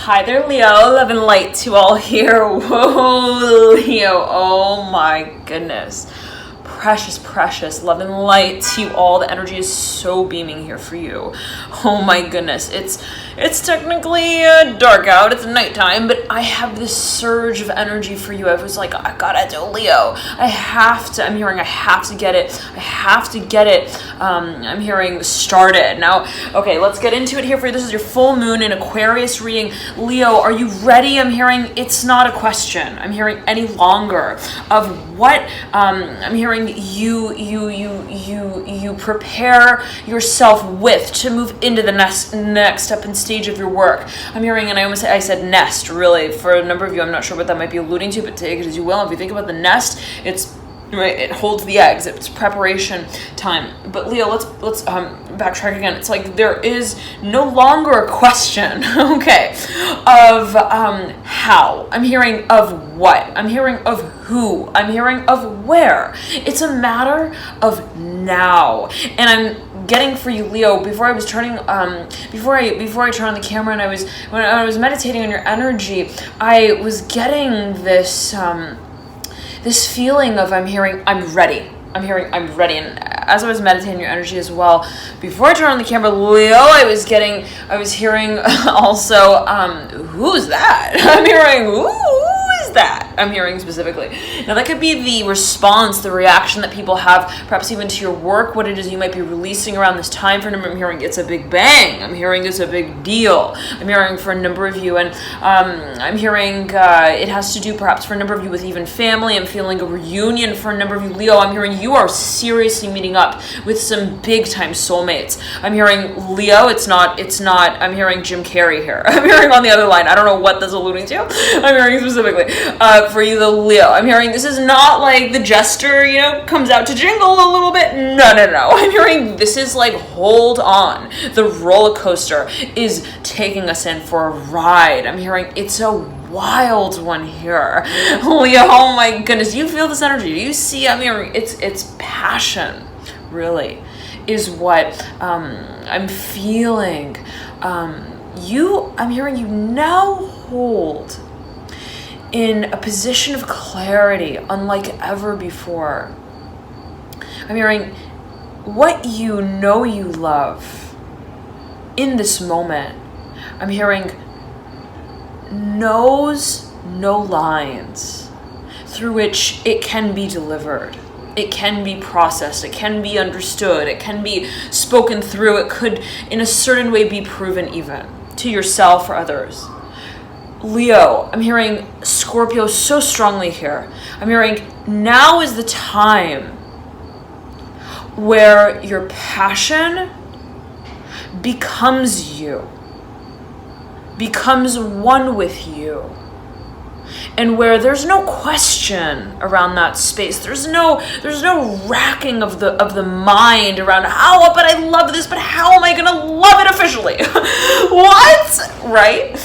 Hi there, Leo. Love and light to all here. Whoa, Leo. Oh my goodness. Precious, precious love and light to you all. The energy is so beaming here for you. Oh my goodness. It's technically dark out. It's nighttime, but I have this surge of energy for you. I was like, I gotta do Leo. I'm hearing I have to get it. I'm hearing started. Now, okay, let's get into it here for you. This is your full moon in Aquarius reading. Leo, are you ready? I'm hearing it's not a question. I'm hearing any longer of what I'm hearing you prepare yourself with to move into the next step and stage of your work. I'm hearing, and I said nest, really, for a number of you. I'm not sure what that might be alluding to, but take it as you will. If you think about the nest, it's right, it holds the eggs. It's preparation time. But Leo, let's backtrack again. It's like there is no longer a question, okay, of how. I'm hearing of what. I'm hearing of who. I'm hearing of where. It's a matter of now. And I'm getting for you, Leo, before I was turning before I turned on the camera and when I was meditating on your energy, I was getting this this feeling of I'm hearing I'm ready. I'm ready. And as I was meditating your energy as well, before I turned on the camera, Leo, I was hearing also, who's that? I'm hearing, who is that? I'm hearing specifically. Now that could be the response, the reaction that people have, perhaps even to your work, what it is you might be releasing around this time frame. I'm hearing it's a big bang. I'm hearing it's a big deal. I'm hearing for a number of you, and I'm hearing it has to do perhaps for a number of you with even family. I'm feeling a reunion for a number of you, Leo. I'm hearing you are seriously meeting up with some big time soulmates. I'm hearing Leo, it's not, I'm hearing Jim Carrey here. I'm hearing on the other line. I don't know what this is alluding to. I'm hearing specifically for you, the Leo. I'm hearing this is not like the jester, comes out to jingle a little bit. No. I'm hearing this is like, hold on. The roller coaster is taking us in for a ride. I'm hearing it's a wild one here. Leo, oh my goodness. Do you feel this energy? Do you see? I'm hearing it's passion, really, is what I'm feeling. I'm hearing you now hold in a position of clarity unlike ever before. I'm hearing what you know you love in this moment. I'm hearing knows no lines through which it can be delivered. It can be processed. It can be understood. It can be spoken through. It could, in a certain way, be proven even to yourself or others. Leo, I'm hearing Scorpio so strongly here. I'm hearing now is the time where your passion becomes you, becomes one with you, and where there's no question around that space. There's no racking of the mind around but I love this, but how am I gonna love it officially? What? Right?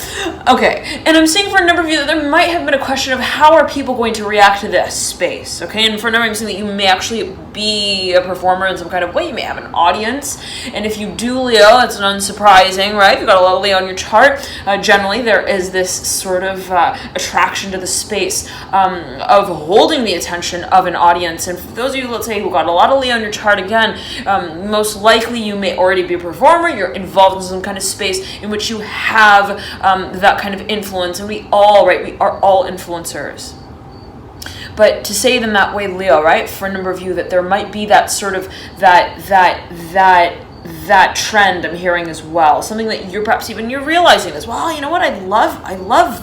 Okay. And I'm seeing for a number of you that there might have been a question of how are people going to react to this space? Okay. And for a number of you, I'm saying that you may actually be a performer in some kind of way. You may have an audience. And if you do, Leo, it's unsurprising, right? If you've got a lot of Leo on your chart, generally there is this sort of attraction to the space of holding the attention of an audience. And for those of you, let's say, who got a lot of Leo on your chart, again, most likely you may already be a performer. You're involved in some kind of space in which you have that kind of influence. And we are all influencers. But to say them that way, Leo, right, for a number of you, that there might be that sort of that trend I'm hearing as well. Something that you're perhaps even realizing as well. You know what? I love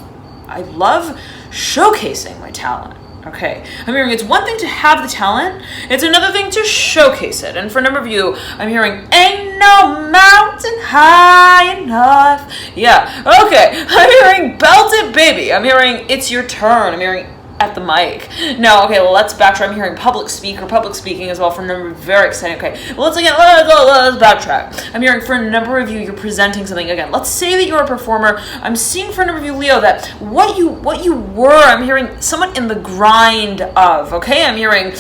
showcasing my talent. Okay. I'm hearing it's one thing to have the talent. It's another thing to showcase it. And for a number of you, I'm hearing ain't no mountain high enough. Yeah. Okay. I'm hearing belt it, baby. I'm hearing it's your turn. I'm hearing at the mic. No, okay, let's backtrack. I'm hearing public speaking as well for a number of very exciting. Okay, let's backtrack. I'm hearing for a number of you, you're presenting something again. Let's say that you're a performer. I'm seeing for a number of you, Leo, that what you were, I'm hearing someone in the grind of, okay? I'm hearing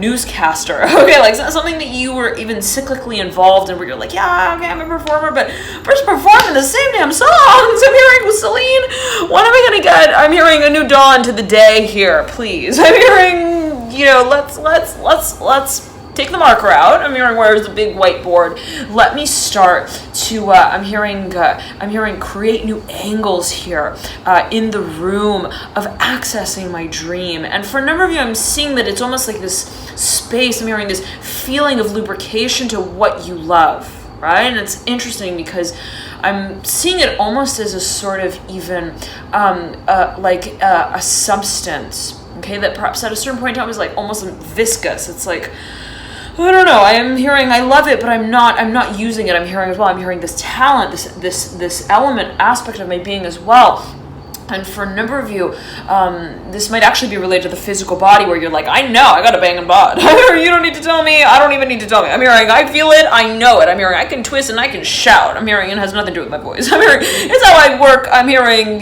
newscaster. Okay, like something that you were even cyclically involved in where you're like, yeah, okay, I'm a performer, but first performing the same damn songs. I'm hearing with Celine, when am I gonna get? I'm hearing a new dawn to the day here, please. I'm hearing, let's take the marker out. I'm hearing where's the big whiteboard. Let me start to. I'm hearing create new angles here in the room of accessing my dream. And for a number of you, I'm seeing that it's almost like this space. I'm hearing this feeling of lubrication to what you love. Right? And it's interesting because I'm seeing it almost as a sort of even a substance, okay, that perhaps at a certain point in time is like almost viscous. It's like, I don't know, I am hearing I love it, but I'm not using it. I'm hearing as well, I'm hearing this talent, this element aspect of my being as well. And for a number of you, this might actually be related to the physical body where you're like, I know, I got a banging bod. You don't need to tell me. I don't even need to tell me. I'm hearing, I feel it. I know it. I'm hearing, I can twist and I can shout. I'm hearing, it has nothing to do with my voice. I'm hearing, it's how I work. I'm hearing,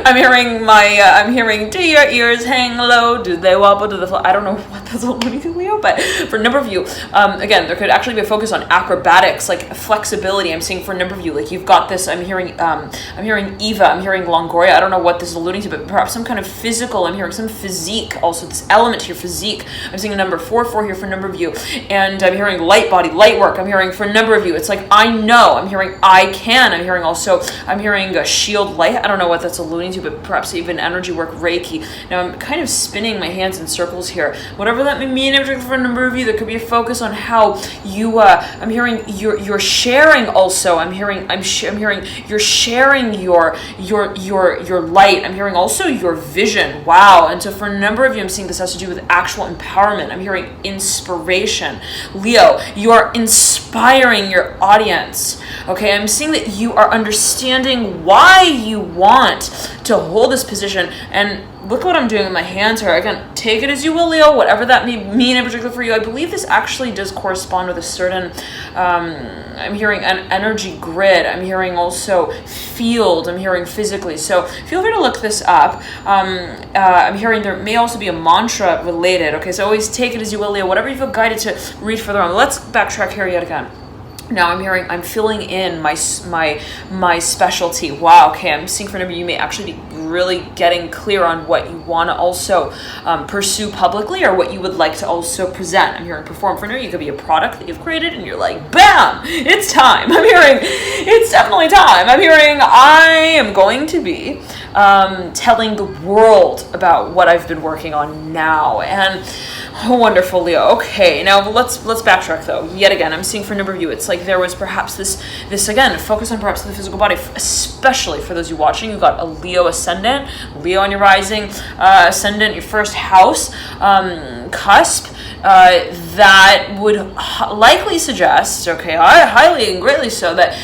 I'm hearing, do your ears hang low? Do they wobble to the floor? I don't know what that's all to Leo, but for a number of you, again, there could actually be a focus on acrobatics, like flexibility. I'm seeing for a number of you, like you've got this, I'm hearing Eva, I'm hearing Longoria. I don't know what this is alluding to, but perhaps some kind of physical. I'm hearing some physique, also this element to your physique. I'm seeing a number 4 here for a number of you, and I'm hearing light body, light work. I'm hearing for a number of you, it's like I know. I'm hearing I can. I'm hearing a shield light. I don't know what that's alluding to, but perhaps even energy work, Reiki. Now I'm kind of spinning my hands in circles here. Whatever that may mean, for a number of you, there could be a focus on how you. I'm hearing you're sharing also. I'm hearing you're sharing your light. I'm hearing also your vision. Wow. And so for a number of you, I'm seeing this has to do with actual empowerment. I'm hearing inspiration. Leo, you are inspiring your audience. Okay, I'm seeing that you are understanding why you want to hold this position. And look what I'm doing with my hands here. Again, take it as you will, Leo, whatever that may mean in particular for you. I believe this actually does correspond with a certain, I'm hearing an energy grid. I'm hearing also field. I'm hearing physically. So feel free to look this up. I'm hearing there may also be a mantra related. Okay, so always take it as you will, Leo, whatever you feel guided to read further on. Let's backtrack here yet again. Now I'm filling in my specialty. Wow, okay, I'm seeing for a number, you may actually be really getting clear on what you want to also pursue publicly or what you would like to also present. I'm hearing perform for a number. You could be a product that you've created and you're like, bam, it's time. I'm hearing, it's definitely time. I'm hearing, I am going to be telling the world about what I've been working on now. And oh, wonderful, Leo. Okay, now let's backtrack though. Yet again, I'm seeing for a number of you, it's like there was perhaps this again, focus on perhaps the physical body, especially for those of you watching. You've got a Leo ascendant, Leo on your rising ascendant, your first house, cusp. That would likely suggest, okay, highly and greatly so, that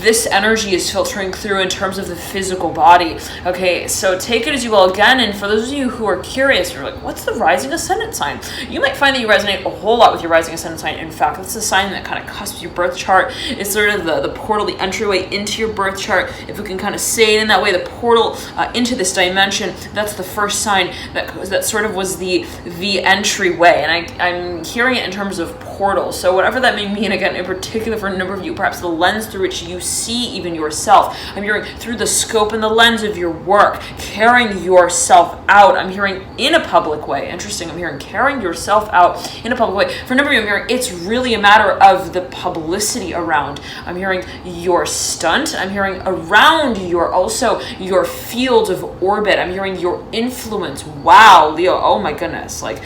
this energy is filtering through in terms of the physical body. Okay, so take it as you will again, and for those of you who are curious, you're like, what's the rising ascendant sign? You might find that you resonate a whole lot with your rising ascendant sign. In fact, it's a sign that kind of cusps your birth chart. It's sort of the portal, the entryway into your birth chart. If we can kind of say it in that way, the portal into this dimension, that's the first sign that sort of was the entryway. And I'm hearing it in terms of portals. So whatever that may mean, again, in particular for a number of you, perhaps the lens through which you see even yourself. I'm hearing through the scope and the lens of your work, carrying yourself out. I'm hearing in a public way. Interesting. I'm hearing carrying yourself out in a public way. For a number of you, I'm hearing it's really a matter of the publicity around. I'm hearing your stunt. I'm hearing around your field of orbit. I'm hearing your influence. Wow, Leo. Oh my goodness. Like,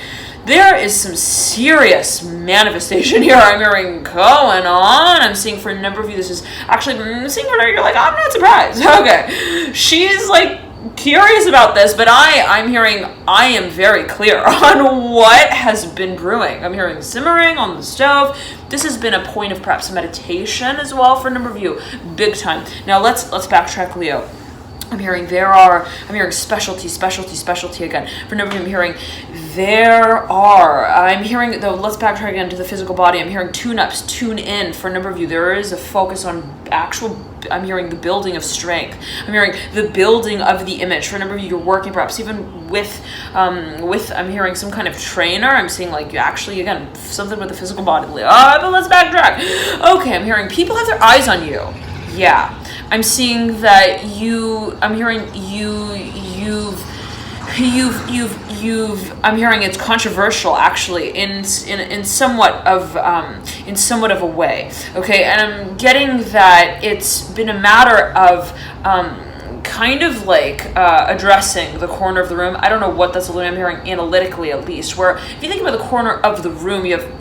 there is some serious manifestation here. I'm hearing going on. I'm seeing for a number of you, this is actually, seeing her, you're like, I'm not surprised. Okay. She's like curious about this, but I'm hearing, I am very clear on what has been brewing. I'm hearing simmering on the stove. This has been a point of perhaps meditation as well for a number of you. Big time. Now let's backtrack, Leo. I'm hearing specialty again. For a number of you, I'm hearing, though, let's backtrack again to the physical body. I'm hearing tune-ups, tune in. For a number of you, there is a focus on I'm hearing the building of strength. I'm hearing the building of the image. For a number of you, you're working perhaps even with I'm hearing some kind of trainer. I'm seeing like actually, again, something with the physical body. But let's backtrack. Okay, I'm hearing people have their eyes on you. Yeah. I'm seeing that I'm hearing it's controversial actually in somewhat of a way. Okay, and I'm getting that it's been a matter of kind of like addressing the corner of the room. I don't know what that's alluding. I'm hearing analytically, at least, where if you think about the corner of the room, you have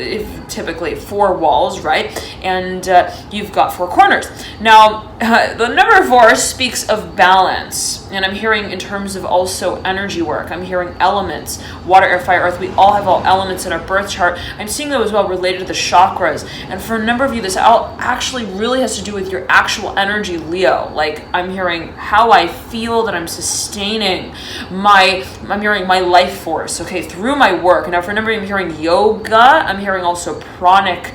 typically 4 walls, right? And you've got 4 corners. Now, the number 4 speaks of balance, and I'm hearing in terms of also energy work. I'm hearing elements, water, air, fire, earth. We all have all elements in our birth chart. I'm seeing them as well related to the chakras. And for a number of you, this actually really has to do with your actual energy, Leo. Like, I'm hearing how I feel that I'm sustaining I'm hearing my life force, okay, through my work. Now, for a number of you, I'm hearing yoga. I'm hearing also pranic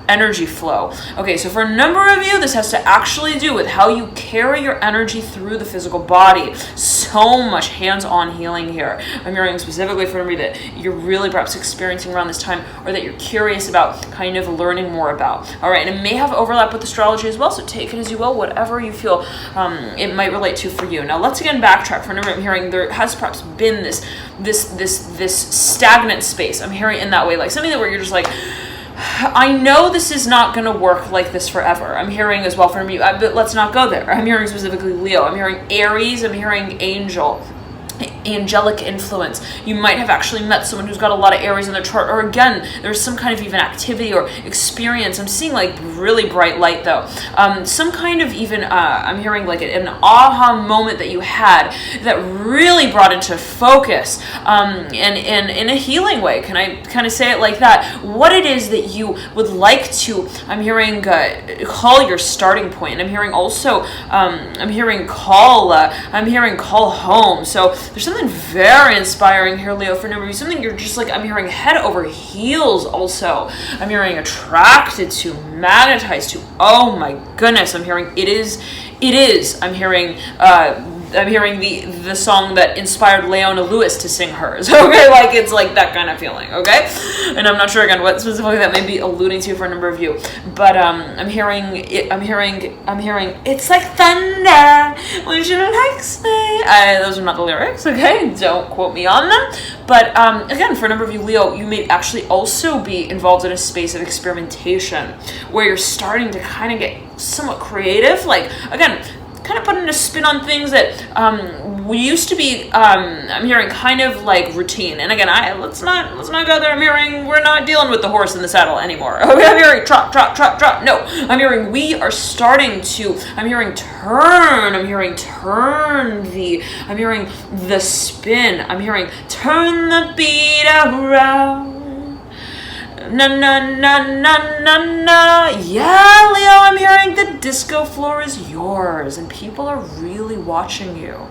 energy flow. Okay, so for a number of you, this has to actually do with how you carry your energy through the physical body. So much hands-on healing here. I'm hearing specifically for somebody that you're really perhaps experiencing around this time, or that you're curious about kind of learning more about. All right, and it may have overlap with astrology as well, so take it as you will, whatever you feel it might relate to for you. Now, let's again backtrack. For a number, I'm hearing there has perhaps been this stagnant space. I'm hearing in that way, like something that where you're just like, I know this is not going to work like this forever. I'm hearing as well from you, but let's not go there. I'm hearing specifically Leo. I'm hearing Aries. I'm hearing angelic influence. You might have actually met someone who's got a lot of Aries in their chart, or again, there's some kind of even activity or experience. I'm seeing like really bright light though. Some kind of even, I'm hearing like an aha moment that you had that really brought into focus and in a healing way. Can I kind of say it like that? What it is that you would like to, I'm hearing call your starting point. And I'm hearing also, I'm hearing call home. So there's something very inspiring here, Leo, for number, something you're just like, I'm hearing head over heels also. I'm hearing attracted to, magnetized to. Oh my goodness, I'm hearing it is. I'm hearing the song that inspired Leona Lewis to sing hers. Okay, like it's like that kind of feeling. Okay, and I'm not sure again what specifically that may be alluding to for a number of you, but I'm hearing it's like thunder when she likes me. Those are not the lyrics. Okay, don't quote me on them. But again, for a number of you, Leo, you may actually also be involved in a space of experimentation where you're starting to kind of get somewhat creative. Like again, kind of putting a spin on things that we used to be I'm hearing kind of like routine. And again, let's not go there. I'm hearing we're not dealing with the horse in the saddle anymore. Okay, I'm hearing trot. No, I'm hearing we are starting to, I'm hearing the spin. I'm hearing turn the beat around. Na na na na na na. Yeah, Leo, I'm hearing the disco floor is yours and people are really watching you.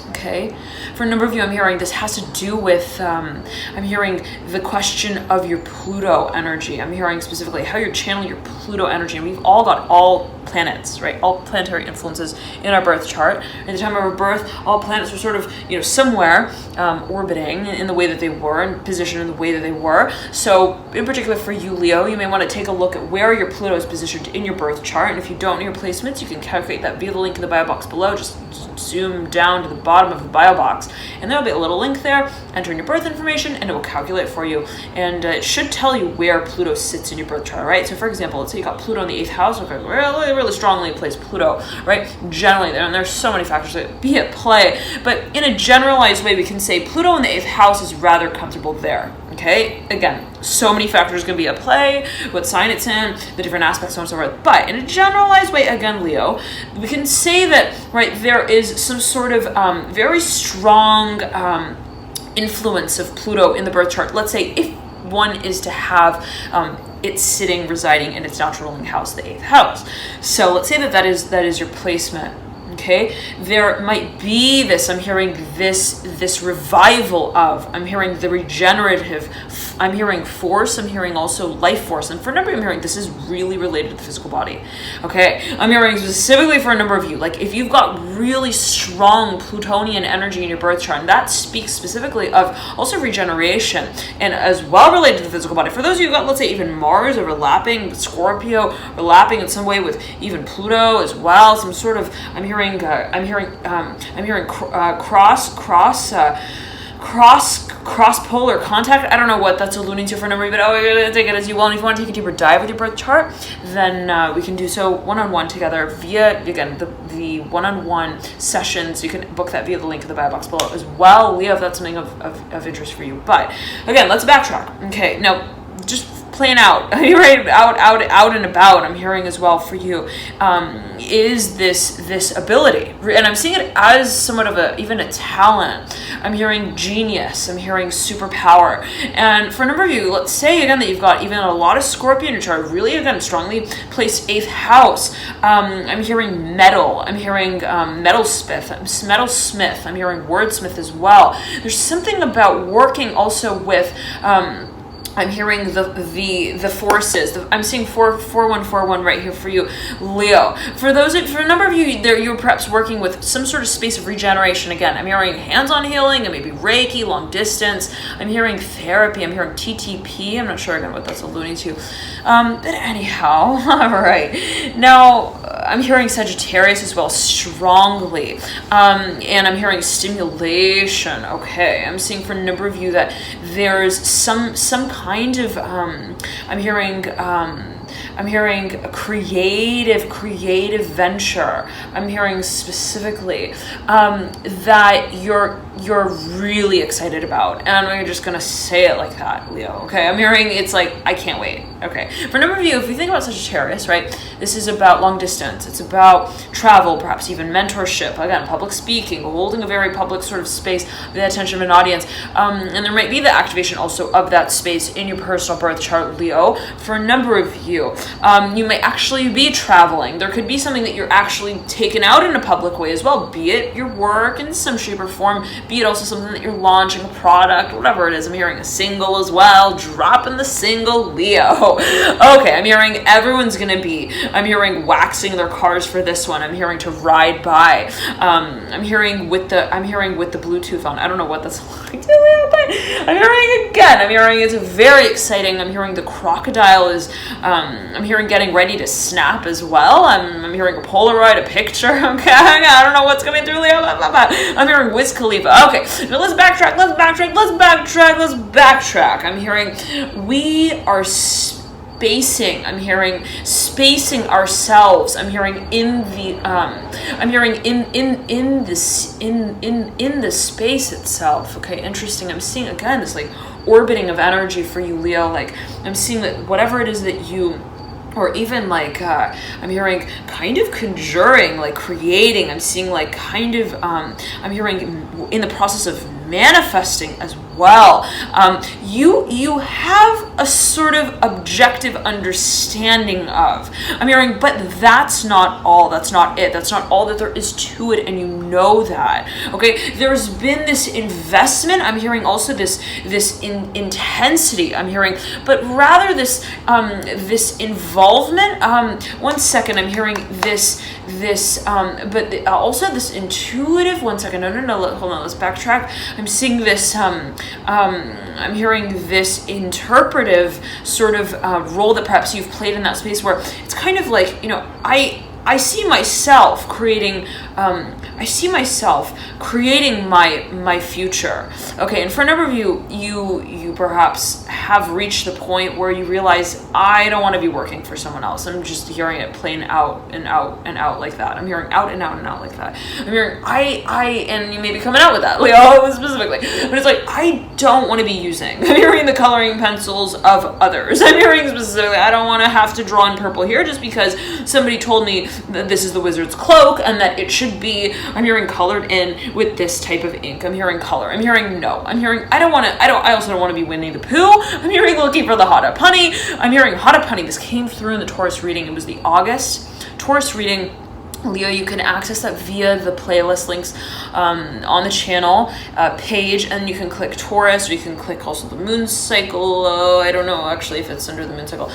Okay, for a number of you, I'm hearing this has to do with, I'm hearing the question of your Pluto energy. I'm hearing specifically how you're channeling your Pluto energy. And we've all got all planets, right? All planetary influences in our birth chart. At the time of our birth, all planets were sort of, somewhere orbiting in the way that they were and positioned in the way that they were. So in particular for you, Leo, you may want to take a look at where your Pluto is positioned in your birth chart. And if you don't know your placements, you can calculate that via the link in the bio box below. Just zoom down to the bottom of the bio box and there'll be a little link there. Enter in your birth information and it will calculate for you, and it should tell you where Pluto sits in your birth chart, right? So for example, let's say you got Pluto in the 8th house. Okay, really strongly placed Pluto, right? Generally, and there's so many factors that be at play, but in a generalized way, we can say Pluto in the 8th house is rather comfortable there. Okay, again, so many factors can be at play, what sign it's in, the different aspects, so on and so forth. But in a generalized way, again, Leo, we can say that, right, there is some sort of very strong influence of Pluto in the birth chart. Let's say if one is to have it residing in its natural ruling house, the 8th house. So let's say that is your placement. Okay, okay? There might be this, I'm hearing this revival of, I'm hearing the regenerative, I'm hearing force, I'm hearing also life force. And for a number, I'm hearing this is really related to the physical body, okay? I'm hearing specifically for a number of you, like if you've got really strong Plutonian energy in your birth chart, and that speaks specifically of also regeneration and as well related to the physical body. For those of you who've got, let's say, even Mars overlapping, Scorpio overlapping in some way with even Pluto as well, some sort of, I'm hearing cross polar contact. I don't know what that's alluding to for a number of you, but take it as you will. And if you want to take a deeper dive with your birth chart, then we can do so one-on-one together via, again, the one-on-one sessions. You can book that via the link in the bio box below as well, Leo, if that's something of interest for you. But again, let's backtrack. Okay, now just playing out, right, out and about, I'm hearing as well for you, is this ability, and I'm seeing it as somewhat of even a talent. I'm hearing genius, I'm hearing superpower, and for a number of you, let's say again that you've got even a lot of Scorpio in your chart, really again strongly placed 8th house. I'm hearing metal, I'm hearing metalsmith, I'm hearing wordsmith as well. There's something about working also with I'm hearing the forces. I'm seeing 4141 right here for you, Leo. For a number of you, you're perhaps working with some sort of space of regeneration. Again, I'm hearing hands-on healing, and maybe Reiki, long distance. I'm hearing therapy. I'm hearing TTP. I'm not sure again what that's alluding to. But anyhow, all right. Now, I'm hearing Sagittarius as well, strongly. And I'm hearing stimulation. Okay, I'm seeing for a number of you that there's some kind of I'm hearing a creative venture. I'm hearing specifically that you're really excited about, and I'm just gonna say it like that, Leo. Okay, I'm hearing it's like I can't wait. Okay, for a number of you, if you think about Sagittarius, right, this is about long distance. It's about travel, perhaps even mentorship. Again, public speaking, holding a very public sort of space, the attention of an audience, and there might be the activation also of that space in your personal birth chart, Leo. For a number of you, you might actually be traveling. There could be something that you're actually taken out in a public way as well, be it your work in some shape or form, be it also something that you're launching, a product, whatever it is. I'm hearing a single as well, dropping the single, Leo. Okay, I'm hearing everyone's gonna be, I'm hearing waxing their cars for this one. I'm hearing to ride by. I'm hearing with the Bluetooth on. I don't know what that's like, but I'm hearing again. I'm hearing it's very exciting. I'm hearing the crocodile is. I'm hearing getting ready to snap as well. I'm hearing a Polaroid, a picture. Okay, I don't know what's coming through, Leo. I'm hearing Wiz Khalifa. Okay, now let's backtrack. I'm hearing we are spacing. I'm hearing spacing ourselves. I'm hearing in the in the space itself. Okay, interesting. I'm seeing again this like orbiting of energy for you, Leo. Like I'm seeing that whatever it is that you, or even like I'm hearing kind of conjuring, like creating. I'm seeing like kind of I'm hearing in the process of manifesting as well. You have a sort of objective understanding of. I'm hearing, but that's not all. That's not it. That's not all that there is to it, and you know that. Okay, there's been this investment. I'm hearing also this intensity. I'm hearing, but rather this involvement. One second. I'm hearing this but also this intuitive. One second. No. Hold on. Let's backtrack. I'm seeing this. I'm hearing this interpretive sort of role that perhaps you've played in that space where it's kind of like, you know, I see myself creating. I see myself creating my future. Okay, and for a number of you, you perhaps have reached the point where you realize I don't want to be working for someone else. I'm just hearing it playing out and out and out like that. I'm hearing out and out and out like that. I'm hearing and you may be coming out with that, Leo, specifically. But it's like I don't want to be using. I'm hearing the coloring pencils of others. I'm hearing specifically I don't want to have to draw in purple here just because somebody told me that this is the wizard's cloak and that it should be. I'm hearing colored in with this type of ink. I'm hearing color. I'm hearing no. I'm hearing I also don't want to be Winnie the Pooh. I'm hearing looking for the hot up honey. I'm hearing hot up honey. This came through in the Taurus reading. It was the August Taurus reading. Leo, you can access that via the playlist links on the channel page, and you can click Taurus, or you can click also the moon cycle. I don't know actually if it's under the moon cycle.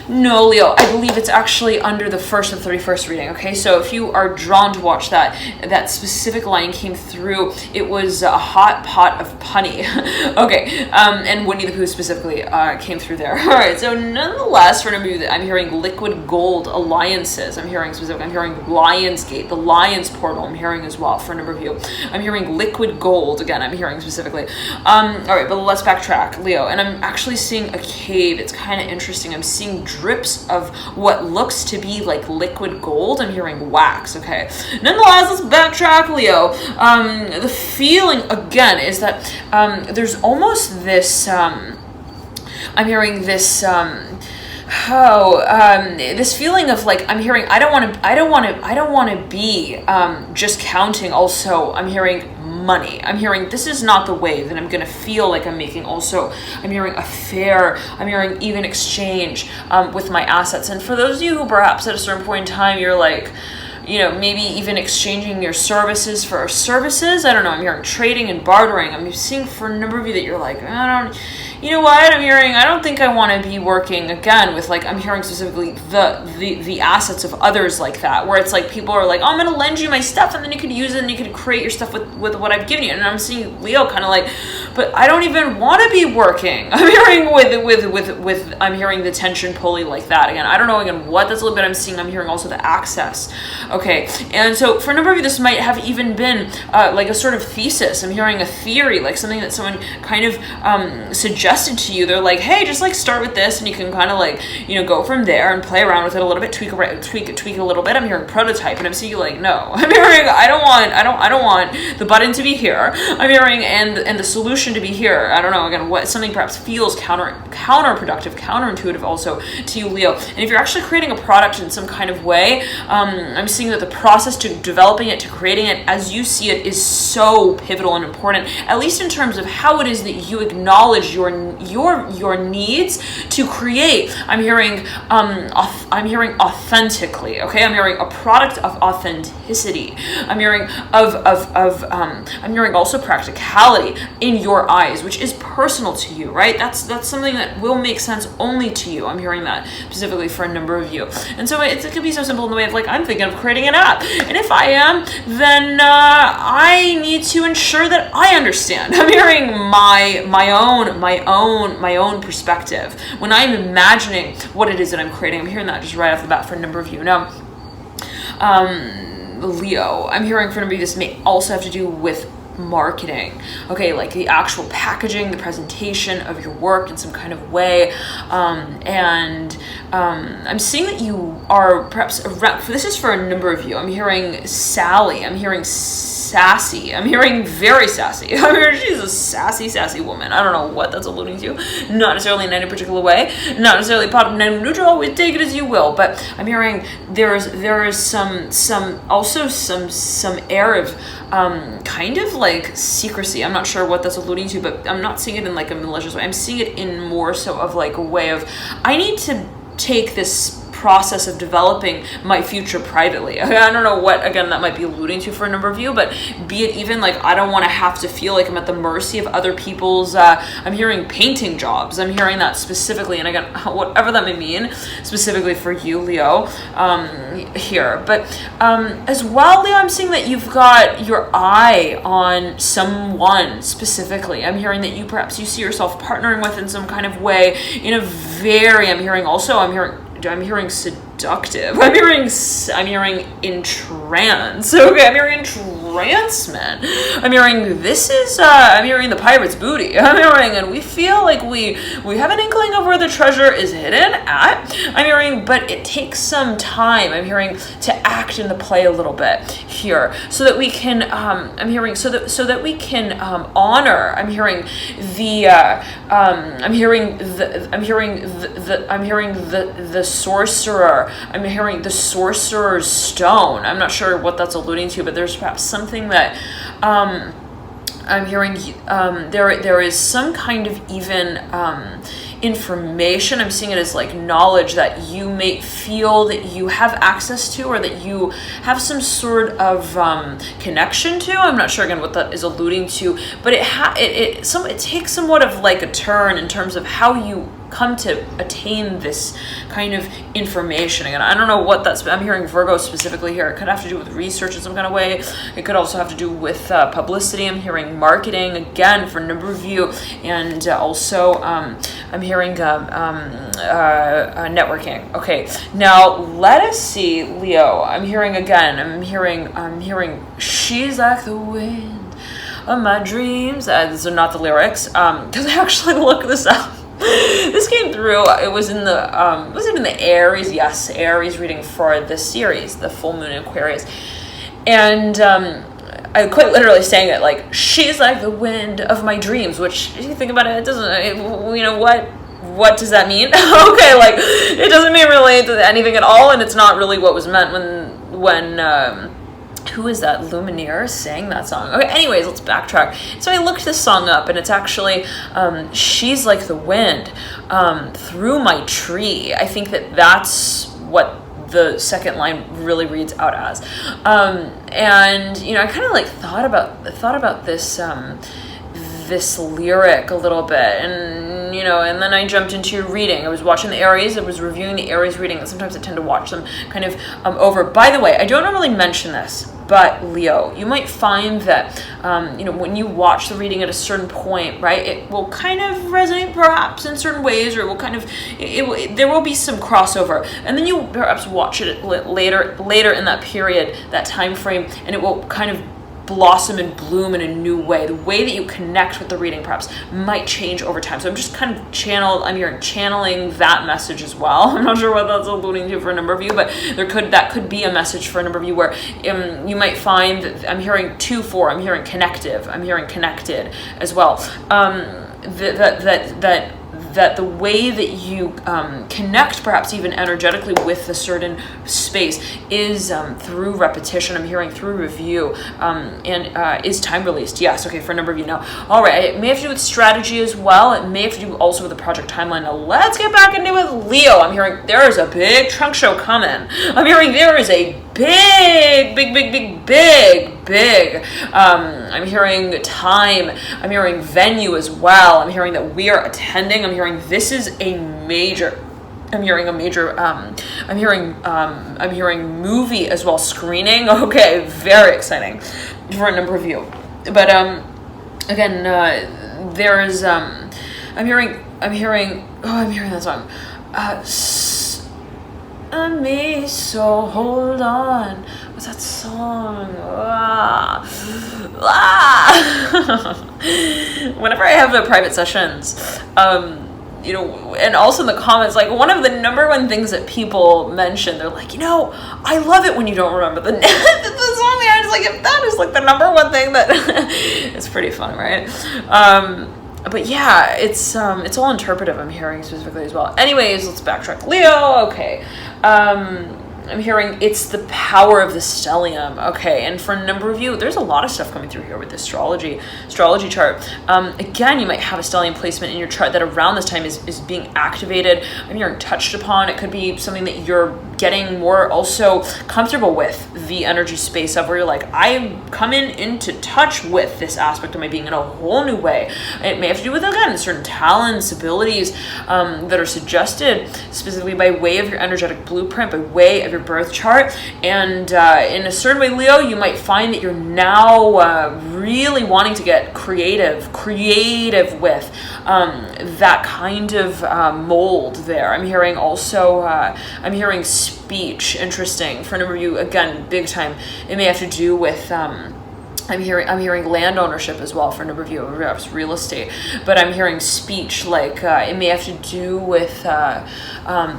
No, Leo, I believe it's actually under the 1st and 31st reading, okay? So if you are drawn to watch that specific line came through. It was a hot pot of punny. Okay, and Winnie the Pooh specifically came through there. All right, so nonetheless, for a number of you, I'm hearing liquid gold alliances. I'm hearing Lionsgate, the Lions portal, I'm hearing as well for a number of you. I'm hearing liquid gold, again, I'm hearing specifically. All right, but let's backtrack, Leo, and I'm actually seeing a cave. It's kind of interesting. I'm seeing drips of what looks to be like liquid gold. I'm hearing wax, okay? Nonetheless, let's backtrack, Leo. The feeling, again, is that there's almost this, I'm hearing this, this feeling of like, I'm hearing, I don't want to be just counting. Also, I'm hearing money. I'm hearing this is not the way that I'm going to feel like I'm making. Also, I'm hearing a fair, I'm hearing even exchange with my assets. And for those of you who perhaps at a certain point in time, you're like, you know, maybe even exchanging your services for services. I don't know. I'm hearing trading and bartering. I'm seeing for a number of you that you're like, you know what? I'm hearing, I don't think I want to be working again with, like, I'm hearing specifically the assets of others like that, where it's like people are like, oh, I'm going to lend you my stuff and then you could use it and you could create your stuff with what I've given you. And I'm seeing Leo kind of like, but I don't even want to be working. I'm hearing with I'm hearing the tension pulley like that. Again, I don't know again what that's a little bit I'm seeing. I'm hearing also the access. Okay, and so for a number of you, this might have even been like a sort of thesis. I'm hearing a theory, like something that someone kind of suggested to you. They're like, hey, just like start with this, and you can kind of like, you know, go from there and play around with it a little bit, tweak it a little bit. I'm hearing prototype, and I'm seeing you like, no. I'm hearing I don't want the button to be here. I'm hearing and the solution to be here. I don't know again what something perhaps feels counterproductive, counterintuitive also to you, Leo. And if you're actually creating a product in some kind of way, I'm seeing that the process to developing it, to creating it as you see it, is so pivotal and important, at least in terms of how it is that you acknowledge your needs to create. I'm hearing authentically, okay? I'm hearing a product of authenticity. I'm hearing I'm hearing also practicality in your eyes, which is personal to you, right? That's something that will make sense only to you. I'm hearing that specifically for a number of you. And so it could be so simple in the way of like, I'm thinking of creating an app, and if I am, then I need to ensure that I understand. I'm hearing my own perspective when I'm imagining what it is that I'm creating. I'm hearing that just right off the bat for a number of you. Now, Leo, I'm hearing for a number of you, this may also have to do with marketing, okay, like the actual packaging, the presentation of your work in some kind of way, and I'm seeing that you are perhaps this is for a number of you. I'm hearing Sally, I'm hearing sassy, I'm hearing very sassy. I'm hearing she's a sassy woman. I don't know what that's alluding to, not necessarily in any particular way, not necessarily positive, negative, neutral, always take it as you will, but I'm hearing there is some air of kind of like secrecy. I'm not sure what that's alluding to, but I'm not seeing it in like a malicious way. I'm seeing it in more so of like a way of, I need to take this process of developing my future privately. I don't know what, again, that might be alluding to for a number of you, but be it even like, I don't want to have to feel like I'm at the mercy of other people's, I'm hearing painting jobs. I'm hearing that specifically, and again, whatever that may mean, specifically for you, Leo, here. But as well, Leo, I'm seeing that you've got your eye on someone specifically. I'm hearing that perhaps you see yourself partnering with in some kind of way, in a very, I'm hearing seductive. I'm hearing entrance. Okay, I'm hearing entrancement. I'm hearing this is I'm hearing the pirate's booty. I'm hearing, and we feel like we have an inkling of where the treasure is hidden at. I'm hearing, but it takes some time. I'm hearing to act and to play a little bit here, so that we can I'm hearing so that we can honor. I'm hearing the sorcerer. I'm hearing the sorcerer's stone. I'm not sure what that's alluding to, but there's perhaps something that I'm hearing there is some kind of even information. I'm seeing it as like knowledge that you may feel that you have access to, or that you have some sort of connection to. I'm not sure again what that is alluding to, but it takes somewhat of like a turn in terms of how you come to attain this kind of information. Again, I don't know what that's, I'm hearing Virgo specifically here. It could have to do with research in some kind of way. It could also have to do with publicity. I'm hearing marketing again for a number of you, and also I'm hearing networking. Okay, now let us see, Leo. I'm hearing she's like the wind of my dreams. These are not the lyrics, because I actually looked this up. This came through. It was in the was it in the Aries? Yes, Aries reading for this series, the full moon in Aquarius, and I quite literally saying it like, she's like the wind of my dreams. Which, if you think about it, it doesn't. What does that mean? Okay, like it doesn't mean really anything at all, and it's not really what was meant when who is that Lumineer sang that song? Okay, anyways, let's backtrack. So I looked this song up, and it's actually she's like the wind through my tree. I think that's what the second line really reads out as. And I kind of like thought about this this lyric a little bit, and and then I jumped into your reading. I was watching the Aries. I was reviewing the Aries reading, and sometimes I tend to watch them kind of over. By the way, I don't normally mention this, but Leo, you might find that when you watch the reading at a certain point, right, it will kind of resonate perhaps in certain ways, or it will kind of there will be some crossover, and then you perhaps watch it later in that period, that time frame, and it will kind of blossom and bloom in a new way. The way that you connect with the reading perhaps might change over time. So I'm just kind of channeling that message as well. I'm not sure what that's alluding to for a number of you, but that could be a message for a number of you where you might find that I'm hearing 2-4, I'm hearing connective, I'm hearing connected as well. That the way that you connect, perhaps even energetically, with a certain space is through repetition. I'm hearing through review, and is time released. Yes, okay, for a number of you now. All right, it may have to do with strategy as well. It may have to do also with the project timeline. Now let's get back into it with Leo. I'm hearing there is a big trunk show coming. I'm hearing there is a big. I'm hearing time. I'm hearing venue as well. I'm hearing that we are attending. I'm hearing this is a major. I'm hearing movie as well, screening. Okay, very exciting for a number of you. But again, there is I'm hearing that song. Me, so hold on. What's that song? Whenever I have the private sessions, and also in the comments, like one of the number one things that people mention, they're like, I love it when you don't remember the song. I was like, if that is like the number one thing that it's pretty fun, right? But yeah, it's all interpretive. I'm hearing specifically as well. Anyways, let's backtrack. Leo, okay. I'm hearing it's the power of the stellium. Okay, and for a number of you, there's a lot of stuff coming through here with the astrology chart. Again, you might have a stellium placement in your chart that around this time is being activated. I'm hearing touched upon. It could be something that you're getting more also comfortable with the energy space of, where you're like, I'm coming into touch with this aspect of my being in a whole new way. It may have to do with, again, certain talents, abilities that are suggested specifically by way of your energetic blueprint, by way of your birth chart. And in a certain way, Leo, you might find that you're now really wanting to get creative with that kind of mold there. I'm hearing also, I'm hearing speech, interesting. For a number of you, again, big time, it may have to do with I'm hearing land ownership as well for a number of you, perhaps real estate, but I'm hearing speech, like it may have to do with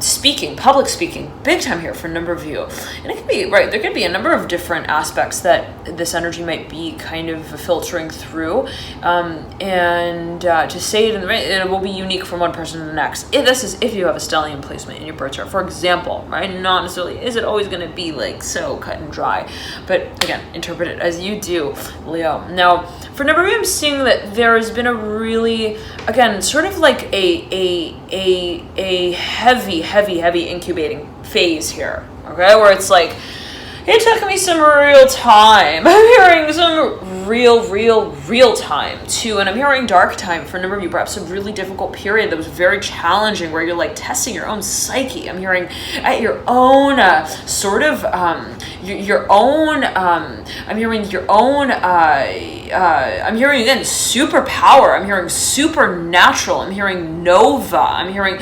speaking, public speaking, big time here for a number of you. And it could be, right, there could be a number of different aspects that this energy might be kind of filtering through, and to say it will be unique from one person to the next. This is if you have a stellium placement in your birth chart, for example, right? Not necessarily is it always going to be like so cut and dry, but again, interpret it as you do, Leo. Now, for number 2, I'm seeing that there has been a really, again, sort of like a heavy incubating phase here, okay, where it's like, it took me some real time. I'm hearing some real time too. And I'm hearing dark time for a number of you, perhaps a really difficult period that was very challenging where you're like testing your own psyche. I'm hearing at your own I'm hearing again superpower. I'm hearing supernatural. I'm hearing nova. I'm hearing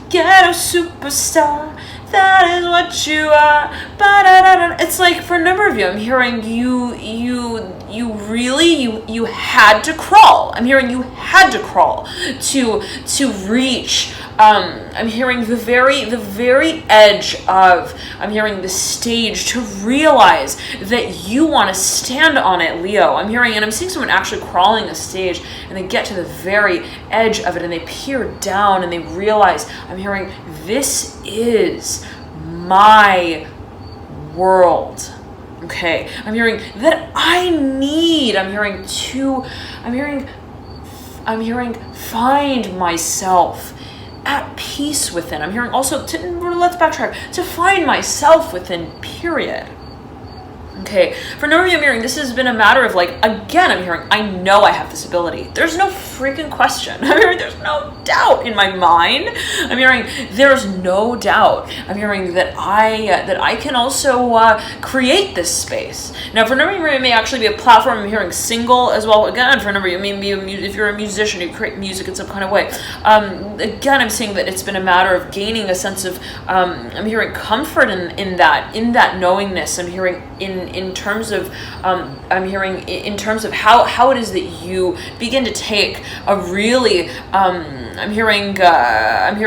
ghetto superstar. That is what you are. Ba-da-da-da. It's like for a number of you, I'm hearing you had to crawl. I'm hearing you had to crawl to reach. I'm hearing the very edge of. I'm hearing the stage to realize that you want to stand on it, Leo. I'm hearing, and I'm seeing someone actually crawling a stage, and they get to the very edge of it, and they peer down, and they realize. I'm hearing, this is my world. Okay, I'm hearing that I'm hearing find myself at peace within. I'm hearing also, let's backtrack, to find myself within, period. Okay, for a number of you, I'm hearing this has been a matter of like, again, I'm hearing, I know I have this ability. There's no freaking question. I'm hearing there's no doubt in my mind. I'm hearing there's no doubt. I'm hearing that I can also create this space. Now, for a number of you, it may actually be a platform. I'm hearing single as well. Again, for a number of you, maybe if you're a musician, you create music in some kind of way. Again, I'm seeing that it's been a matter of gaining a sense of, I'm hearing comfort in that knowingness. I'm hearing in terms of I'm hearing in terms of how it is that you begin to take a really I'm hearing kind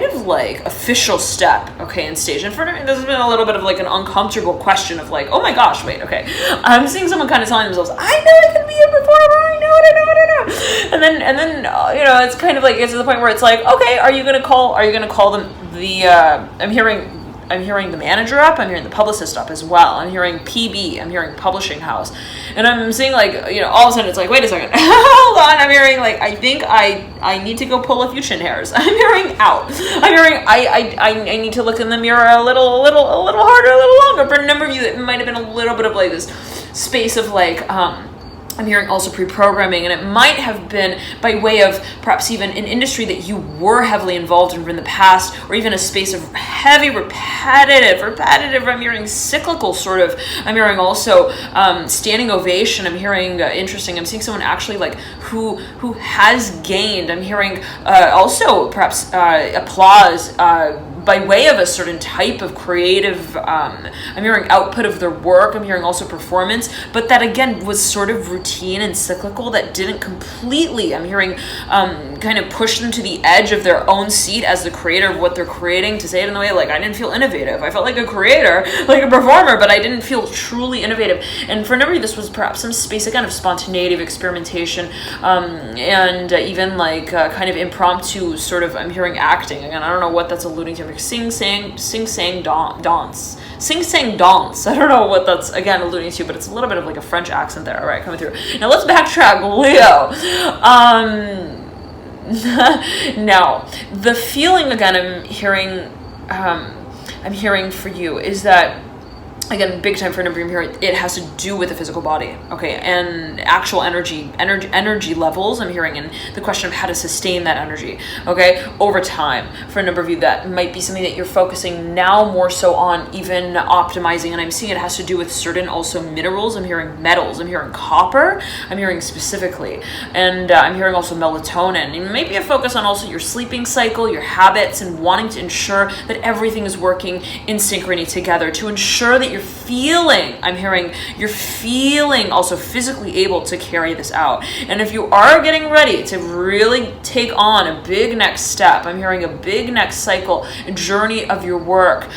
of like official step, okay, in stage. And for me, this has been a little bit of like an uncomfortable question of like, oh my gosh, wait, okay, I'm seeing someone kind of telling themselves, I know I can be a performer, I know, and then it's kind of like it's to the point where it's like, okay, are you gonna call them the I'm hearing the manager up, I'm hearing the publicist up as well. I'm hearing PB, I'm hearing publishing house. And I'm seeing like, all of a sudden it's like, wait a second, hold on. I'm hearing like, I think I need to go pull a few chin hairs. I'm hearing out. I'm hearing I need to look in the mirror a little harder, a little longer. For a number of you, it might have been a little bit of like this space of like, I'm hearing also pre-programming, and it might have been by way of perhaps even an industry that you were heavily involved in the past, or even a space of heavy repetitive, I'm hearing cyclical sort of, I'm hearing also standing ovation, I'm hearing interesting, I'm seeing someone actually like who has gained, I'm hearing also perhaps applause by way of a certain type of creative, I'm hearing output of their work, I'm hearing also performance, but that again was sort of routine and cyclical that didn't completely, I'm hearing kind of push them to the edge of their own seat as the creator of what they're creating, to say it in the way like I didn't feel innovative. I felt like a creator, like a performer, but I didn't feel truly innovative. And for a number of you, this was perhaps some space again of spontaneity, of experimentation, and even like kind of impromptu sort of, I'm hearing acting. Again, I don't know what that's alluding to. Sing, sang, dance. Sing, sang, dance. I don't know what that's, again, alluding to, but it's a little bit of like a French accent there, all right, coming through. Now, let's backtrack, Leo. Now, the feeling, again, I'm hearing for you is that, again, big time for a number of you here, it has to do with the physical body, okay, and actual energy levels, I'm hearing, and the question of how to sustain that energy, okay, over time. For a number of you, that might be something that you're focusing now more so on, even optimizing, and I'm seeing it has to do with certain also minerals. I'm hearing metals, I'm hearing copper, I'm hearing specifically, and I'm hearing also melatonin, and maybe a focus on also your sleeping cycle, your habits, and wanting to ensure that everything is working in synchrony together, to ensure that you're feeling, I'm hearing you're feeling also physically able to carry this out. And if you are getting ready to really take on a big next step, I'm hearing a big next cycle and journey of your work,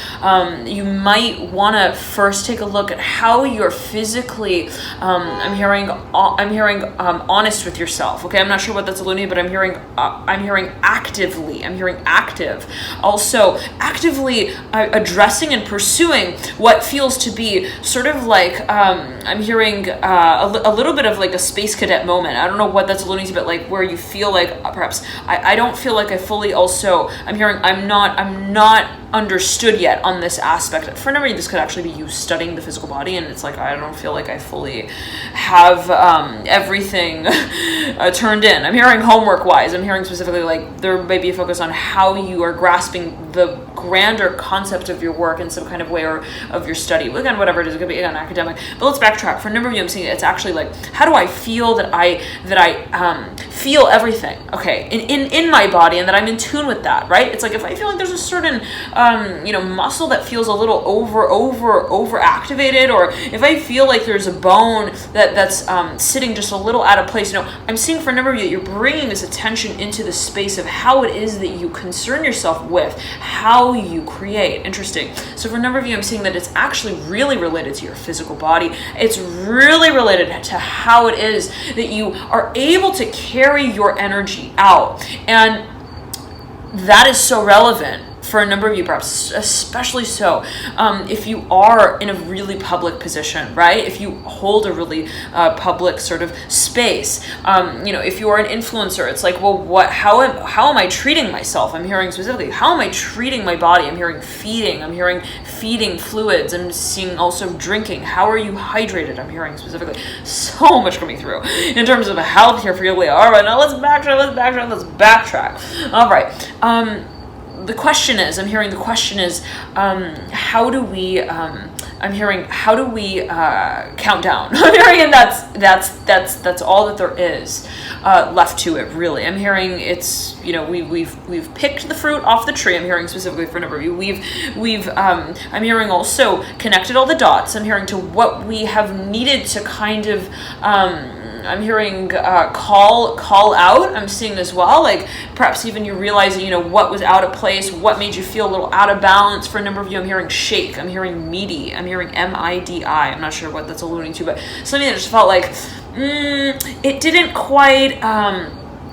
you might want to first take a look at how you're physically, I'm hearing honest with yourself. Okay, I'm not sure what that's alluding to, but I'm hearing actively. I'm hearing active. Also, actively addressing and pursuing what feels to be sort of like, I'm hearing a little bit of like a space cadet moment. I don't know what that's alluding to, but like where you feel like perhaps I don't feel like I fully also, I'm hearing I'm not understood yet on this aspect. For a number of you, this could actually be you studying the physical body, and it's like I don't feel like I fully have everything turned in. I'm hearing homework wise. I'm hearing specifically like there may be a focus on how you are grasping the grander concept of your work in some kind of way, or of your study. Again, whatever it is, it could be again academic. But let's backtrack. For a number of you, I'm seeing it's actually like, how do I feel that I feel everything, okay, in my body, and that I'm in tune with that, right? It's like if I feel like there's a certain muscle that feels a little over activated, or if I feel like there's a bone that's sitting just a little out of place, I'm seeing for a number of you, you're bringing this attention into the space of how it is that you concern yourself with, how you create. Interesting. So for a number of you, I'm seeing that it's actually really related to your physical body. It's really related to how it is that you are able to carry your energy out. And that is so relevant for a number of you, perhaps especially so if you are in a really public position, right? If you hold a really public sort of space, if you are an influencer, it's like, well, how am I treating myself? I'm hearing specifically, how am I treating my body? I'm hearing feeding. I'm hearing feeding fluids. I'm seeing also drinking. How are you hydrated? I'm hearing specifically so much coming through in terms of health here for you. All right, now let's backtrack. All right. The question is, how do we, how do we count down? I'm hearing, and that's all that there is left to it, really. I'm hearing it's, we've picked the fruit off the tree. I'm hearing specifically for a number of you. I'm hearing also connected all the dots. I'm hearing to what we have needed to kind of, I'm hearing call out. I'm seeing as well, like perhaps even you realizing, what was out of place, what made you feel a little out of balance. For a number of you, I'm hearing shake. I'm hearing meaty. I'm hearing MIDI. I'm not sure what that's alluding to, but something that just felt like it didn't quite.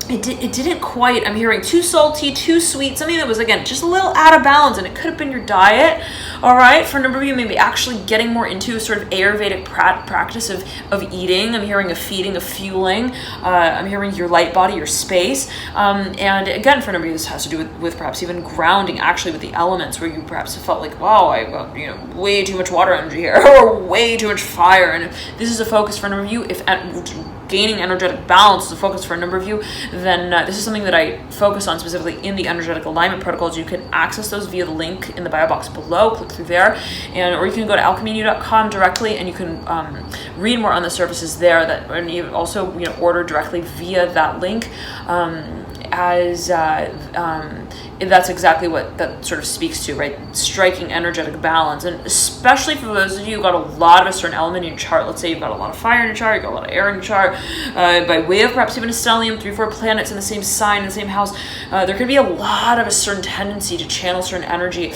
It didn't quite, I'm hearing too salty, too sweet, something that was, again, just a little out of balance, and it could have been your diet, all right? For a number of you, maybe actually getting more into a sort of Ayurvedic practice of eating. I'm hearing a feeding, a fueling. I'm hearing your light body, your space. And again, for a number of you, this has to do with perhaps even grounding, actually, with the elements, where you perhaps felt like, wow, I've got, way too much water energy here, or way too much fire. And if this is a focus for a number of you, if gaining energetic balance is a focus for a number of you, then this is something that I focus on specifically in the energetic alignment protocols. You can access those via the link in the bio box below. Click through there, or you can go to alchemynew.com directly, and you can read more on the services there. And you also order directly via that link. That's exactly what that sort of speaks to, right? Striking energetic balance. And especially for those of you who got a lot of a certain element in your chart. Let's say you've got a lot of fire in your chart, you've got a lot of air in your chart, by way of perhaps even a stellium, 3-4 planets in the same sign, in the same house. There could be a lot of a certain tendency to channel certain energy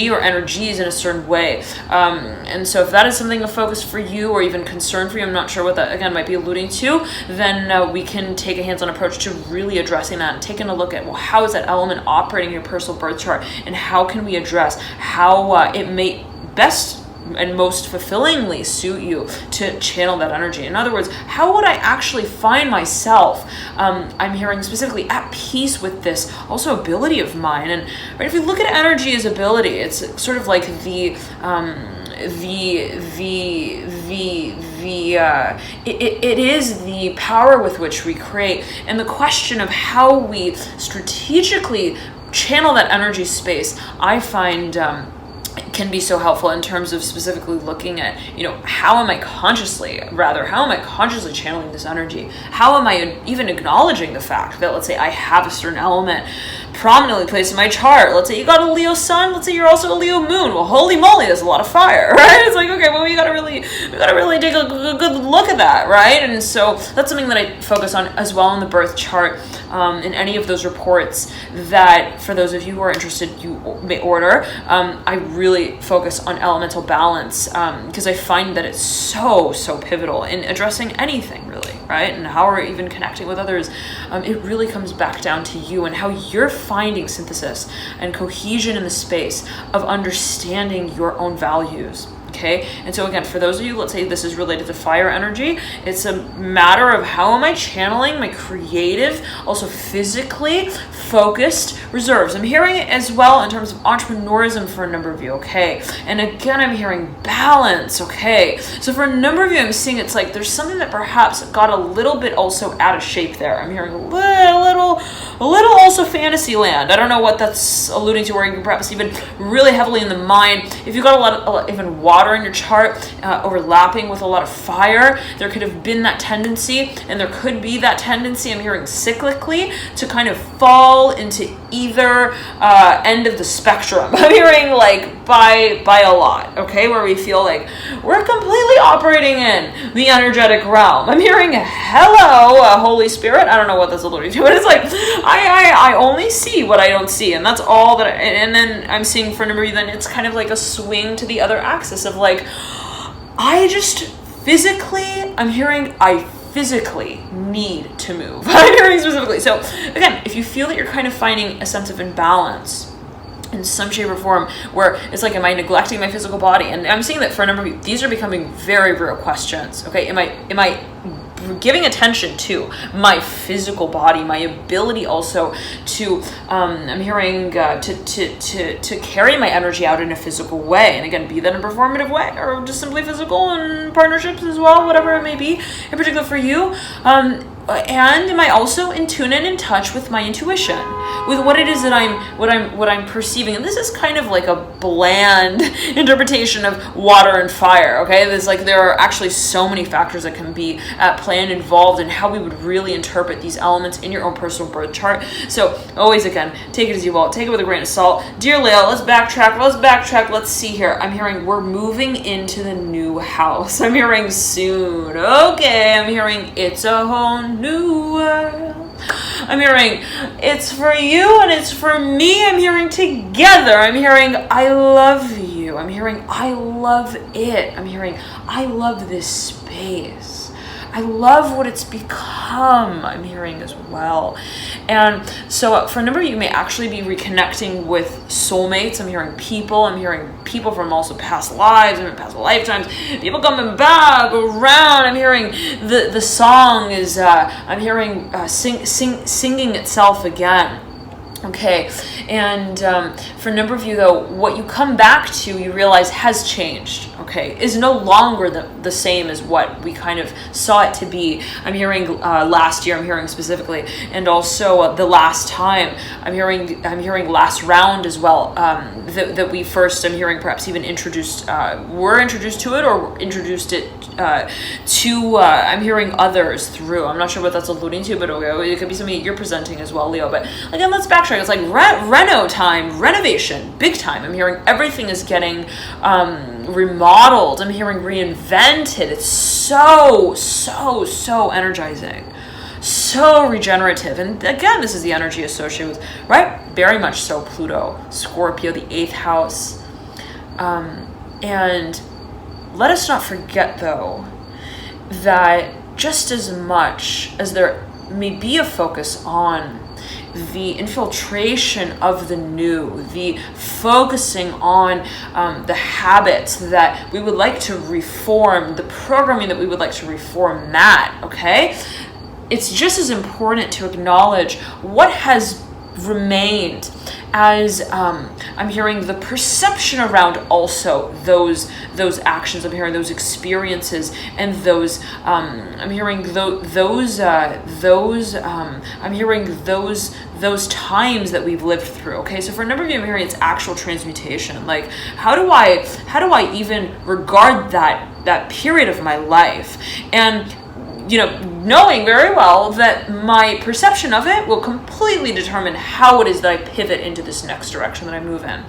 or energies in a certain way. And so if that is something of focus for you, or even concern for you, I'm not sure what that, again, might be alluding to, then we can take a hands-on approach to really addressing that and taking a look at, well, how is that element operating in your personal birth chart, and how can we address how it may best and most fulfillingly suit you to channel that energy. In other words, how would I actually find myself, I'm hearing specifically, at peace with this also ability of mine. And right, if you look at energy as ability, it's sort of like it is the power with which we create, and the question of how we strategically channel that energy space, I find can be so helpful in terms of specifically looking at, how am I consciously channeling this energy? How am I even acknowledging the fact that, let's say, I have a certain element prominently placed in my chart. Let's say you got a Leo sun, let's say you're also a Leo moon. Well, holy moly, there's a lot of fire, right? It's like, okay, well, we gotta really take a good look at that, right? And so that's something that I focus on as well in the birth chart, in any of those reports that, for those of you who are interested, you may order. I really focus on elemental balance, because I find that it's so pivotal in addressing anything, really, right? And how we're even connecting with others. It really comes back down to you and how you're finding synthesis and cohesion in the space of understanding your own values. Okay, and so again, for those of you, let's say this is related to fire energy, it's a matter of how am I channeling my creative, also physically focused reserves. I'm hearing it as well in terms of entrepreneurism for a number of you, okay? And again, I'm hearing balance, okay? So for a number of you, I'm seeing it's like there's something that perhaps got a little bit also out of shape there. I'm hearing a little also fantasy land. I don't know what that's alluding to, or you can perhaps even really heavily in the mind. If you got a lot even water in your chart overlapping with a lot of fire, there could have been that tendency, and there could be that tendency, I'm hearing cyclically, to kind of fall into either end of the spectrum. I'm hearing like by a lot, okay, where we feel like we're completely operating in the energetic realm. I'm hearing hello, Holy Spirit. I don't know what that's alluding to, but it's like I only see what I don't see, and that's all that and then I'm seeing for a number of you, then it's kind of like a swing to the other axis of like, I just physically, I'm hearing I physically need to move. I'm hearing specifically. So again, if you feel that you're kind of finding a sense of imbalance in some shape or form, where it's like, am I neglecting my physical body? And I'm seeing that for a number of you, these are becoming very real questions. Okay, am I giving attention to my physical body, my ability also to I'm hearing to carry my energy out in a physical way, and again, be that in a performative way or just simply physical in partnerships as well, whatever it may be in particular for you. And am I also in tune and in touch with my intuition, with what it is that I'm perceiving? And this is kind of like a bland interpretation of water and fire. Okay, there's like, there are actually so many factors that can be at play and involved in how we would really interpret these elements in your own personal birth chart. So always, again, take it as you will, take it with a grain of salt. Dear Leo, let's backtrack. Let's see here. I'm hearing we're moving into the new house. I'm hearing soon. Okay, I'm hearing it's a whole new world. I'm hearing it's for you and it's for me. I'm hearing together. I'm hearing I love you. I'm hearing I love it. I'm hearing I love this space. I love what it's become, I'm hearing as well. And so for a number of you, may actually be reconnecting with soulmates. I'm hearing people from also past lives and past lifetimes, people coming back around. I'm hearing the song is, I'm hearing singing itself again. Okay, and for a number of you though, what you come back to, you realize has changed, okay, is no longer the same as what we kind of saw it to be. I'm hearing last year, I'm hearing specifically, and also the last time, I'm hearing last round as well, that we first, I'm hearing perhaps even were introduced to it, or introduced it to, I'm hearing others through. I'm not sure what that's alluding to, but okay, it could be something you're presenting as well, Leo. But again, let's backtrack. It's like reno time, renovation, big time. I'm hearing everything is getting remodeled. I'm hearing reinvented. It's so energizing, so regenerative. And again, this is the energy associated with, right? Very much so Pluto, Scorpio, the 8th house. And let us not forget, though, that just as much as there may be a focus on the infiltration of the new, the focusing on the habits that we would like to reform, the programming that we would like to reformat, okay? It's just as important to acknowledge what has remained as I'm hearing the perception around also those actions. I'm hearing those experiences and those I'm hearing those I'm hearing those times that we've lived through. Okay, so for a number of you, I'm hearing it's actual transmutation. Like, how do I even regard that period of my life? And knowing very well that my perception of it will completely determine how it is that I pivot into this next direction that I move in.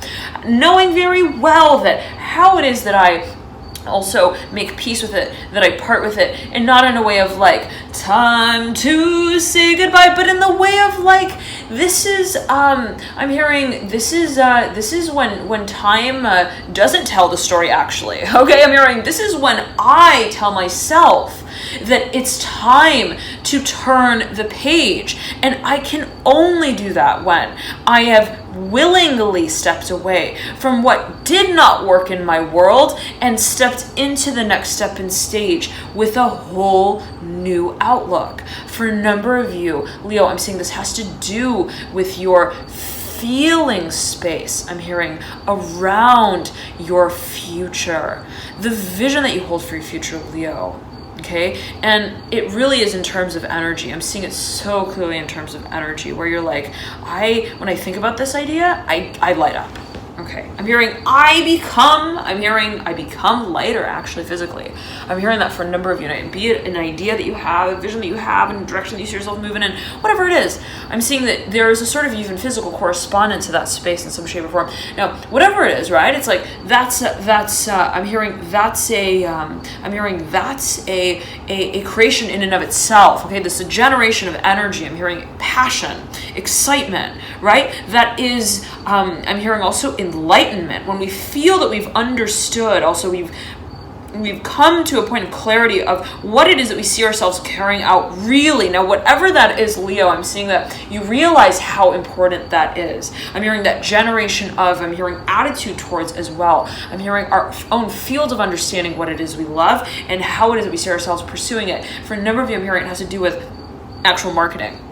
Knowing very well that how it is that I also make peace with it, that I part with it, and not in a way of like, time to say goodbye, but in the way of like, this is, I'm hearing, this is when time doesn't tell the story actually, okay? I'm hearing, this is when I tell myself that it's time to turn the page, and I can only do that when I have willingly stepped away from what did not work in my world and stepped into the next step and stage with a whole new outlook. For a number of you, Leo, I'm saying this has to do with your feeling space, I'm hearing, around your future, the vision that you hold for your future, Leo. Okay, and it really is in terms of energy. I'm seeing it so clearly in terms of energy, where you're like, when I think about this idea, I light up. Okay, I'm hearing I become lighter actually physically. I'm hearing that for a number of you, be it an idea that you have, a vision that you have, and a direction that you see yourself moving in, whatever it is. I'm seeing that there is a sort of even physical correspondence to that space in some shape or form. Now, whatever it is, right? It's like I'm hearing that's a creation in and of itself. Okay, this is a generation of energy. I'm hearing passion, excitement, right? That is, I'm hearing also enlightenment, when we feel that we've understood, also we've come to a point of clarity of what it is that we see ourselves carrying out really. Now, whatever that is, Leo, I'm seeing that you realize how important that is. I'm hearing that generation of, I'm hearing attitude towards as well. I'm hearing our own field of understanding what it is we love and how it is that we see ourselves pursuing it. For a number of you, I'm hearing it has to do with actual marketing.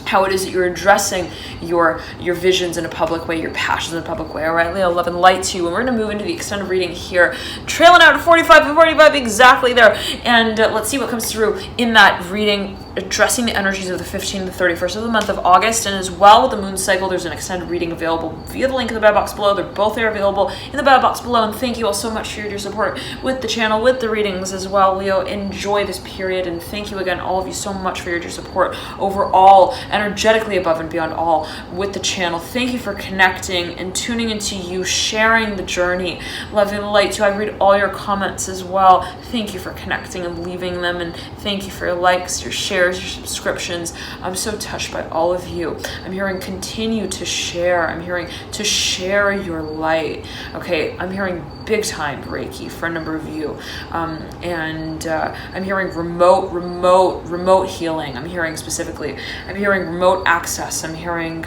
How it is that you're addressing your visions in a public way, your passions in a public way. All right, Leo, love and light to you. And we're going to move into the extended reading here, trailing out to 45 exactly there. And let's see what comes through in that reading, addressing the energies of the 15th to 31st of the month of August. And as well with the moon cycle, there's an extended reading available via the link in the bio box below. They're both there available in the bio box below. And thank you all so much for your support with the channel, with the readings as well, Leo. Enjoy this period. And thank you again, all of you, so much for your support overall, energetically above and beyond all with the channel. Thank you for connecting and tuning into you, sharing the journey. Love and light to you. I read all your comments as well. Thank you for connecting and leaving them, and thank you for your likes, your shares, your subscriptions. I'm so touched by all of you. I'm hearing continue to share. I'm hearing to share your light. Okay, I'm hearing big time Reiki for a number of you, and I'm hearing remote healing. I'm hearing specifically, I'm hearing remote access. I'm hearing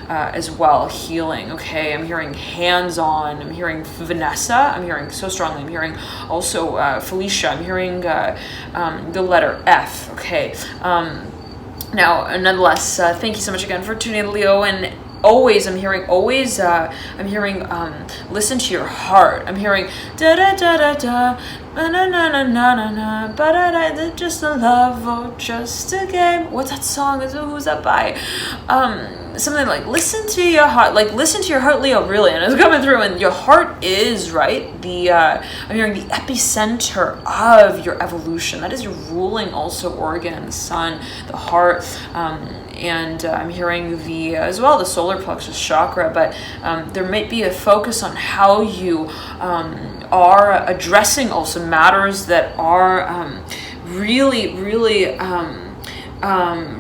as well healing. Okay, I'm hearing hands-on. I'm hearing Vanessa. I'm hearing so strongly. I'm hearing also Felicia. I'm hearing the letter F. Okay. Now, nonetheless, thank you so much again for tuning in, Leo, and always, I'm hearing listen to your heart. I'm hearing da da da da da, na na na na na na na, ba da da, just a love or just a game. What's that song? Who's that by? Something like listen to your heart, Leo, really, and it's coming through. And your heart is right. I'm hearing the epicenter of your evolution. That is your ruling also organ, the sun, the heart. And I'm hearing as well the solar plexus chakra, but there might be a focus on how you are addressing also matters that are really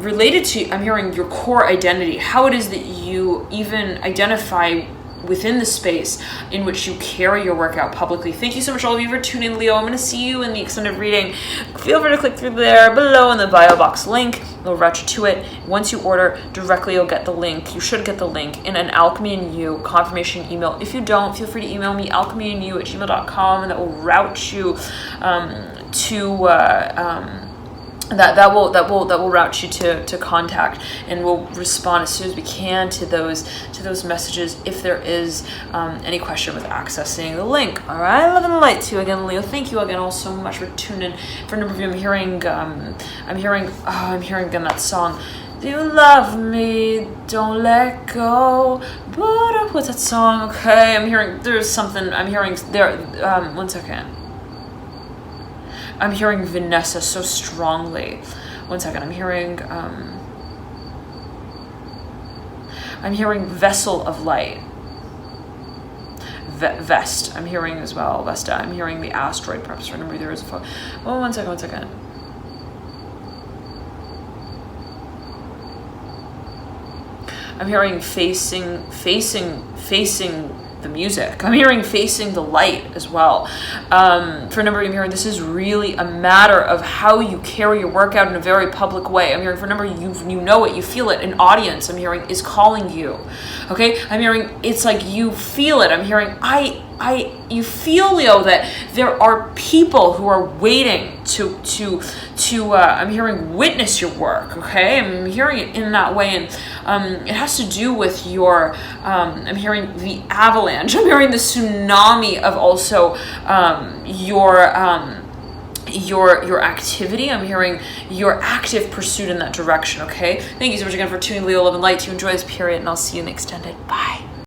related to, I'm hearing your core identity, how it is that you even identify within the space in which you carry your work out publicly. Thank you so much all of you for tuning in, Leo. I'm going to see you in the extended reading. Feel free to click through there below in the bio box link. It'll route you to it. Once you order directly, you'll get the link. You should get the link in an Alchemy and You confirmation email. If you don't, feel free to email me alchemyandyou@gmail.com, and that will route you that will route you to contact, and we'll respond as soon as we can to those messages if there is any question with accessing the link. All right, love and light to you again, Leo. Thank you again all so much for tuning in. For a number of you, I'm hearing again that song. Do you love me? Don't let go. But what's that song? Okay, I'm hearing there's something. I'm hearing there. One second. I'm hearing Vanessa so strongly. One second, I'm hearing vessel of light. Vest, I'm hearing as well, Vesta. I'm hearing the asteroid, perhaps. Remember, there is a one second. I'm hearing facing the music. I'm hearing facing the light as well. For a number of you, I'm hearing this is really a matter of how you carry your work out in a very public way. I'm hearing for a number of you know it, you feel it. An audience, I'm hearing, is calling you. Okay? I'm hearing it's like you feel it. I'm hearing you feel, Leo, that there are people who are waiting to I'm hearing witness your work, okay? I'm hearing it in that way, and it has to do with your I'm hearing the avalanche. I'm hearing the tsunami of also your activity. I'm hearing your active pursuit in that direction, okay? Thank you so much again for tuning Leo, Love, and Light to enjoy this period, and I'll see you in the extended. Bye.